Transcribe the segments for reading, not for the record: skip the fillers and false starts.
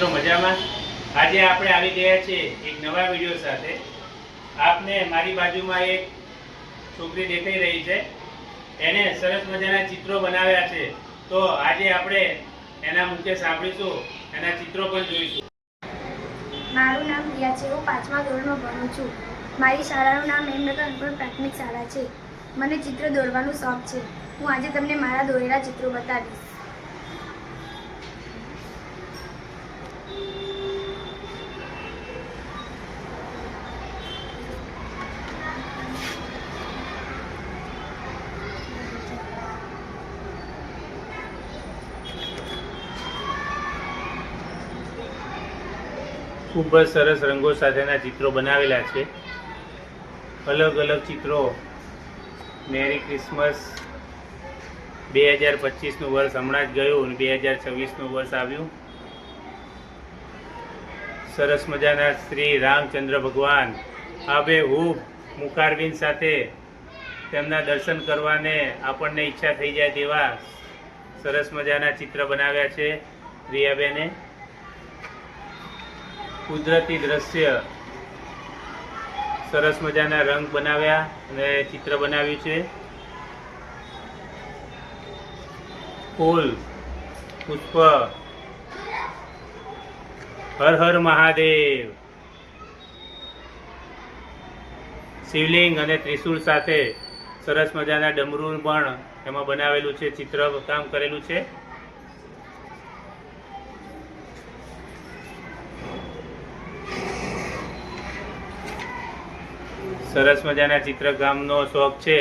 મિત્રો મજામાં? આજે આપણે આવી ગયા છીએ એક નવા વિડીયો સાથે. આપને મારી બાજુમાં એક છોકરી દેખાઈ રહી છે. એને સરસ મજાના ચિત્રો બનાવ્યા છે. તો આજે આપણે એના મુખે સાંભળીશું, એના ચિત્રો પણ જોઈશું. મારું નામ પ્રિયા છે. હું 5મા ધોરણમાં ભણું છું. મારી શાળાનું નામ હેમલતા અનુકૂળ પ્રાથમિક શાળા છે. મને ચિત્ર દોરવાનો શોખ છે. હું આજે તમને મારા દોરેલા ચિત્રો બતાવીશ. ખૂબ જ સરસ રંગો સાથેના ચિત્રો બનાવેલા છે. અલગ અલગ ચિત્રો. મેરી ક્રિસમસ 2025નું વર્ષ હમણાં જ ગયું અને 2026નું વર્ષ આવ્યું. સરસ મજાના શ્રી રામચંદ્ર ભગવાન આબેહૂબ મુખારબિંદ સાથે તેમના દર્શન કરવાને આપણને ઈચ્છા થઈ જાય તેવા સરસ મજાના ચિત્ર બનાવ્યા છે રિયાબેને. કુદરતી દ્રશ્ય, સરસ મજાના રંગ બનાવ્યા અને ચિત્ર બનાવ્યું છે. ફૂલ, પુષ્પ, હર હર મહાદેવ, શિવલિંગ અને ત્રિશૂળ સાથે સરસ મજાના ડમરું પણ એમાં બનાવેલું છે, ચિત્ર કામ કરેલું છે. સરસ મજાના ચિત્રકામનો શોખ છે.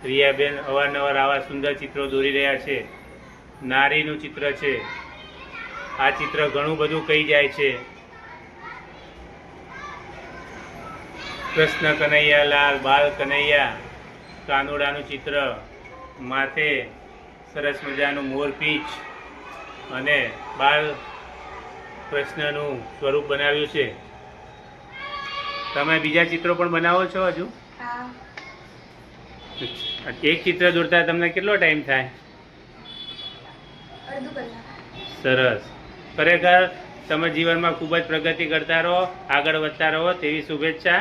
રિયાબેન અવારનવાર આવા સુંદર ચિત્રો દોરી રહ્યા છે. નારીનું ચિત્ર છે. આ ચિત્ર ઘણું બધું કહી જાય છે. કૃષ્ણ કનૈયાલાલ બાલ કનૈયા કાનુડાનું ચિત્ર, માથે સરસ મજાનું મોરપીંછ અને બાલ કૃષ્ણનું સ્વરૂપ બનાવ્યું છે. તમે બીજા ચિત્રો પણ બનાવો છો હજુ? એક ચિત્ર દોરતા તમને કેટલો ટાઈમ થાય? અડધું કલાક. સરસ. ખરેખર તમે જીવનમાં ખૂબ જ પ્રગતિ કરતા રહો, આગળ વધતા રહો તેવી શુભેચ્છા.